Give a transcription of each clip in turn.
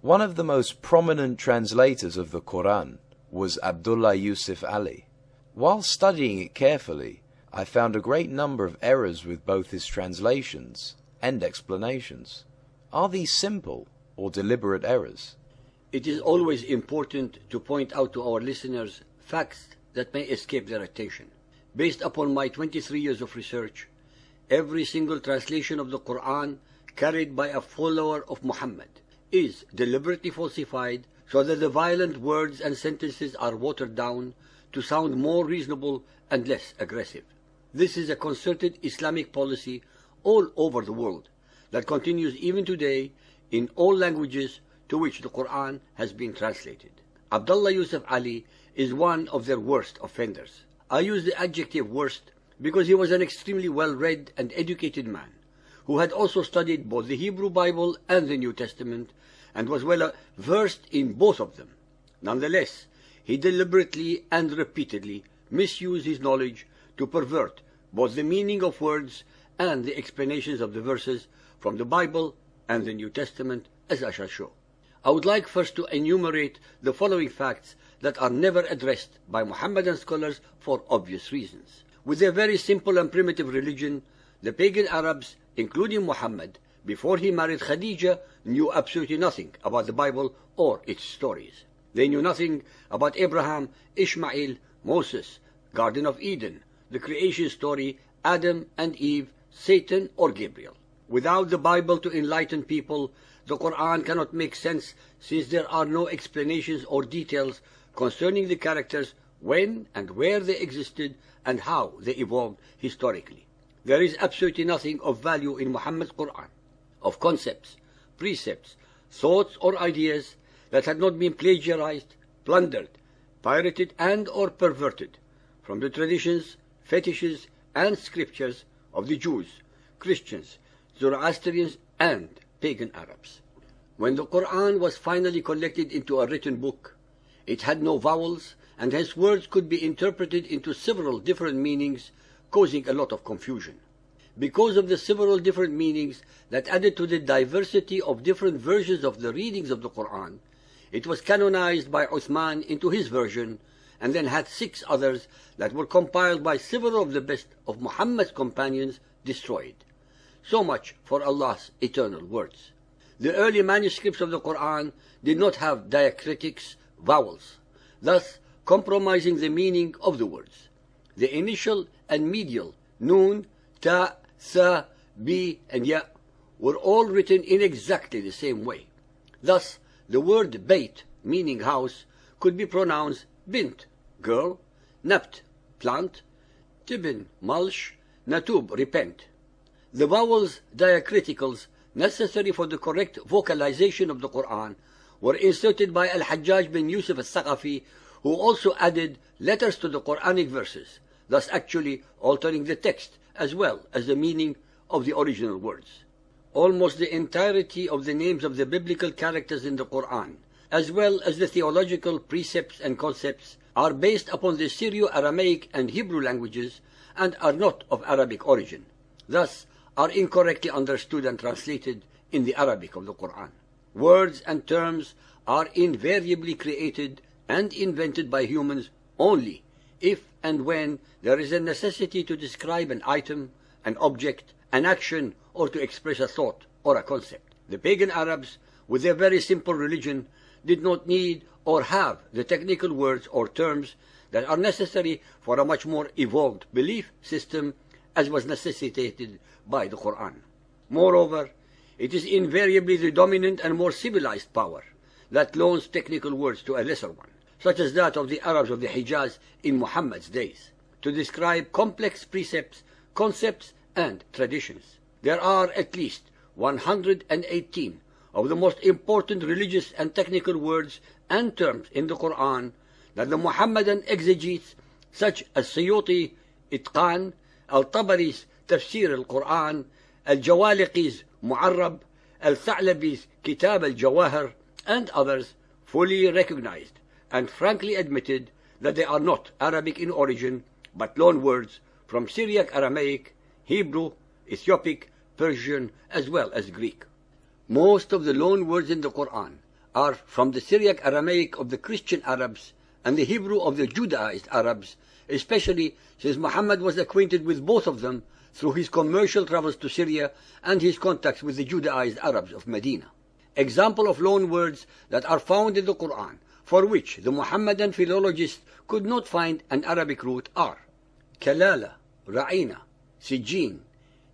One of the most prominent translators of the Quran was Abdullah Yusuf Ali. While studying it carefully, I found a great number of errors with both his translations and explanations. Are these simple or deliberate errors? It is always important to point out to our listeners facts that may escape their attention. Based upon my 23 years of research, every single translation of the Quran carried by a follower of Muhammad is deliberately falsified so that the violent words and sentences are watered down to sound more reasonable and less aggressive. This is a concerted Islamic policy all over the world that continues even today in all languages to which the Quran has been translated. Abdullah Yusuf Ali is one of their worst offenders. I use the adjective worst because he was an extremely well-read and educated man who had also studied both the Hebrew Bible and the New Testament and was well versed in both of them. Nonetheless, he deliberately and repeatedly misused his knowledge to pervert both the meaning of words and the explanations of the verses from the Bible and the New Testament, as I shall show. I would like first to enumerate the following facts that are never addressed by Mohammedan scholars for obvious reasons. With their very simple and primitive religion, the pagan Arabs, including Muhammad, before he married Khadija, knew absolutely nothing about the Bible or its stories. They knew nothing about Abraham, Ishmael, Moses, Garden of Eden, the creation story, Adam and Eve, Satan or Gabriel. Without the Bible to enlighten people, the Quran cannot make sense since there are no explanations or details concerning the characters, when and where they existed and how they evolved historically. There is absolutely nothing of value in Muhammad's Quran, of concepts, precepts, thoughts or ideas that had not been plagiarized, plundered, pirated and or perverted from the traditions, fetishes and scriptures of the Jews, Christians, Zoroastrians and pagan Arabs. When the Quran was finally collected into a written book, it had no vowels and hence words could be interpreted into several different meanings, causing a lot of confusion. Because of the several different meanings that added to the diversity of different versions of the readings of the Quran, it was canonized by Uthman into his version and then had 6 others that were compiled by several of the best of Muhammad's companions destroyed. So much for Allah's eternal words. The early manuscripts of the Quran did not have diacritics, vowels, thus compromising the meaning of the words. The initial and medial nun, ta, sa, bi, and ya were all written in exactly the same way. Thus, the word Bayt, meaning house, could be pronounced bint, girl, nabt, plant, tibin, mulch, natub, repent. The vowels, diacriticals, necessary for the correct vocalization of the Quran were inserted by Al-Hajjaj bin Yusuf al-Thaqafi, who also added letters to the Quranic verses, thus actually altering the text as well as the meaning of the original words. Almost the entirety of the names of the biblical characters in the Quran, as well as the theological precepts and concepts, are based upon the Syro-Aramaic and Hebrew languages and are not of Arabic origin, thus are incorrectly understood and translated in the Arabic of the Quran. Words and terms are invariably created and invented by humans only if and when there is a necessity to describe an item, an object, an action, or to express a thought or a concept. The pagan Arabs, with their very simple religion, did not need or have the technical words or terms that are necessary for a much more evolved belief system as was necessitated by the Quran. Moreover, it is invariably the dominant and more civilized power that loans technical words to a lesser one, such as that of the Arabs of the Hijaz in Muhammad's days, to describe complex precepts, concepts, and traditions. There are at least 118 of the most important religious and technical words and terms in the Quran that the Muhammadan exegetes such as Suyuti, Itqan, Al-Tabari's Tafsir al-Quran, Al-Jawaliqi's Mu'arrab, Al-Tha'labi's Kitab al-Jawahir, and others fully recognized and frankly admitted that they are not Arabic in origin, but loan words from Syriac Aramaic, Hebrew, Ethiopic, Persian, as well as Greek. Most of the loan words in the Quran are from the Syriac Aramaic of the Christian Arabs and the Hebrew of the Judaized Arabs, especially since Muhammad was acquainted with both of them through his commercial travels to Syria and his contacts with the Judaized Arabs of Medina. Example of loan words that are found in the Quran, for which the Muhammadan philologists could not find an Arabic root, are Kalala, Ra'ina, Sijin,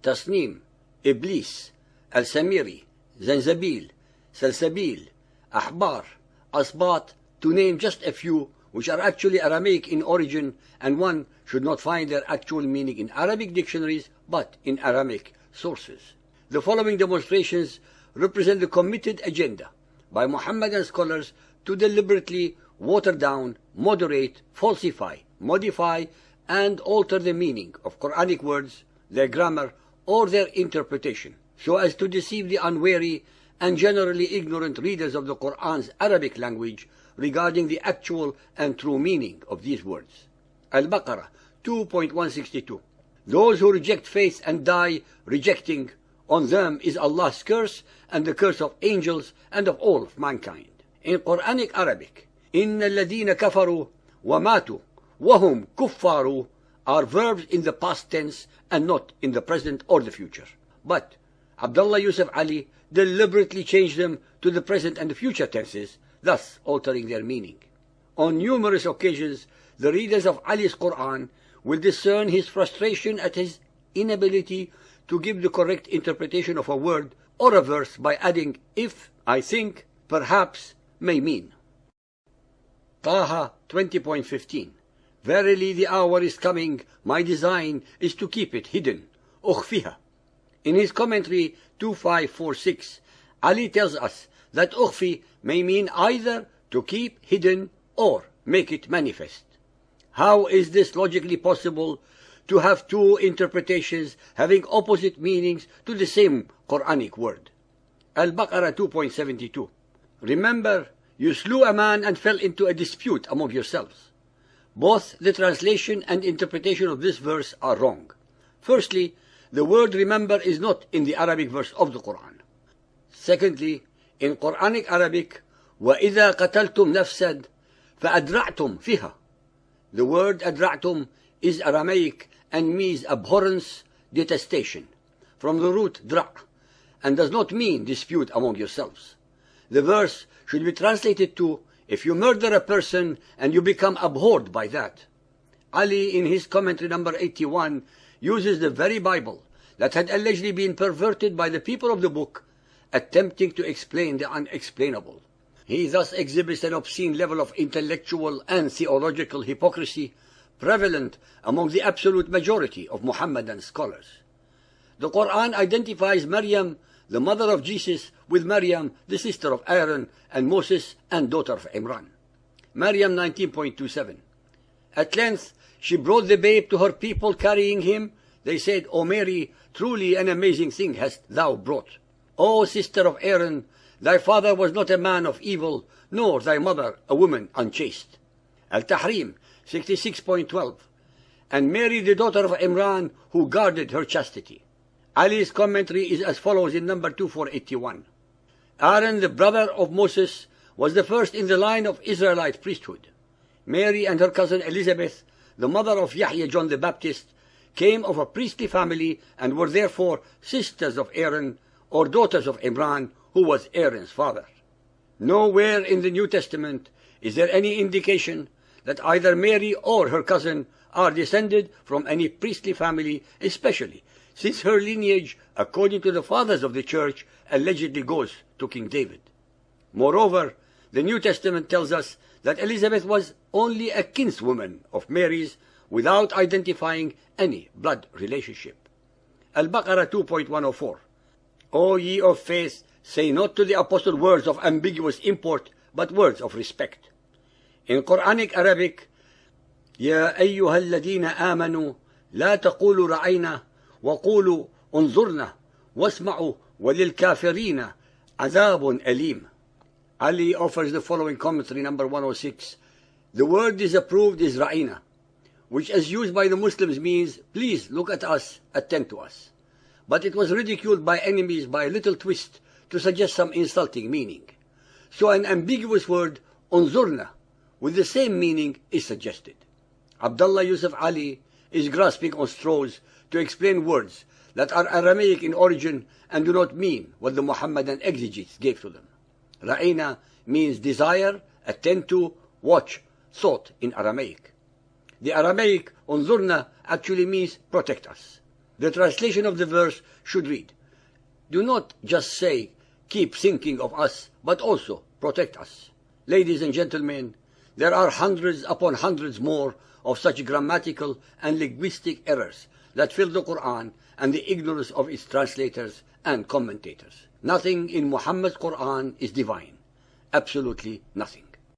Tasnim, Iblis, Al-Samiri, Zanzabil, Salsabil, Ahbar, Asbat, to name just a few, which are actually Aramaic in origin, and one should not find their actual meaning in Arabic dictionaries, but in Aramaic sources. The following demonstrations represent the committed agenda by Muhammadan scholars to deliberately water down, moderate, falsify, modify, and alter the meaning of Quranic words, their grammar, or their interpretation, so as to deceive the unwary and generally ignorant readers of the Quran's Arabic language regarding the actual and true meaning of these words. Al-Baqarah 2.162. Those who reject faith and die rejecting, on them is Allah's curse and the curse of angels and of all of mankind. In Quranic Arabic, إِنَّ الَّذِينَ كَفَرُوا وَمَاتُوا وَهُمْ كُفَّارُ are verbs in the past tense and not in the present or the future. But Abdullah Yusuf Ali deliberately changed them to the present and the future tenses, thus altering their meaning. On numerous occasions, the readers of Ali's Quran will discern his frustration at his inability to give the correct interpretation of a word or a verse by adding if, I think, perhaps, may mean. Taha 20.15. Verily the hour is coming, my design is to keep it hidden. Ukhfiha. In his commentary 2546, Ali tells us that ukhfi may mean either to keep hidden or make it manifest. How is this logically possible to have two interpretations having opposite meanings to the same Quranic word? Al-Baqarah 2.72. Remember, you slew a man and fell into a dispute among yourselves. Both the translation and interpretation of this verse are wrong. Firstly, the word remember is not in the Arabic verse of the Quran. Secondly, in Quranic Arabic, وَإِذَا قَتَلْتُمْ نَفْسًا فَأَدْرَعْتُمْ فِيهَا. The word أَدْرَعْتُمْ is Aramaic and means abhorrence, detestation, from the root dra', and does not mean dispute among yourselves. The verse should be translated to, if you murder a person and you become abhorred by that. Ali, in his commentary number 81, uses the very Bible that had allegedly been perverted by the people of the book, attempting to explain the unexplainable. He thus exhibits an obscene level of intellectual and theological hypocrisy prevalent among the absolute majority of Muhammadan scholars. The Quran identifies Maryam, the mother of Jesus, with Maryam, the sister of Aaron, and Moses, and daughter of Imran. Maryam 19.27. At length she brought the babe to her people carrying him. They said, O Mary, truly an amazing thing hast thou brought. O sister of Aaron, thy father was not a man of evil, nor thy mother a woman unchaste. Al-Tahrim 66.12. And Mary, the daughter of Imran, who guarded her chastity. Ali's commentary is as follows in number 2481. Aaron, the brother of Moses, was the first in the line of Israelite priesthood. Mary and her cousin Elizabeth, the mother of Yahya John the Baptist, came of a priestly family and were therefore sisters of Aaron, or daughters of Imran, who was Aaron's father. Nowhere in the New Testament is there any indication that either Mary or her cousin are descended from any priestly family, especially since her lineage, according to the fathers of the church, allegedly goes to King David. Moreover, the New Testament tells us that Elizabeth was only a kinswoman of Mary's without identifying any blood relationship. Al-Baqarah 2.104. O ye of faith, say not to the apostle words of ambiguous import, but words of respect. In Quranic Arabic, يا أيها الذين آمنوا لا تقولوا رأينا وقولوا انظرنا واسمعوا وللكافرين عذاب أليم. Ali offers the following commentary number 106. The word disapproved is ra'ina, which as used by the Muslims means, please look at us, attend to us. But it was ridiculed by enemies by a little twist to suggest some insulting meaning. So an ambiguous word, unzurna, with the same meaning is suggested. Abdullah Yusuf Ali is grasping on straws to explain words that are Aramaic in origin and do not mean what the Muhammadan exegetes gave to them. Ra'ina means desire, attend to, watch, thought in Aramaic. The Aramaic unzurna actually means protect us. The translation of the verse should read, do not just say, keep thinking of us, but also protect us. Ladies and gentlemen, there are hundreds upon hundreds more of such grammatical and linguistic errors that fill the Quran and the ignorance of its translators and commentators. Nothing in Muhammad's Quran is divine. Absolutely nothing.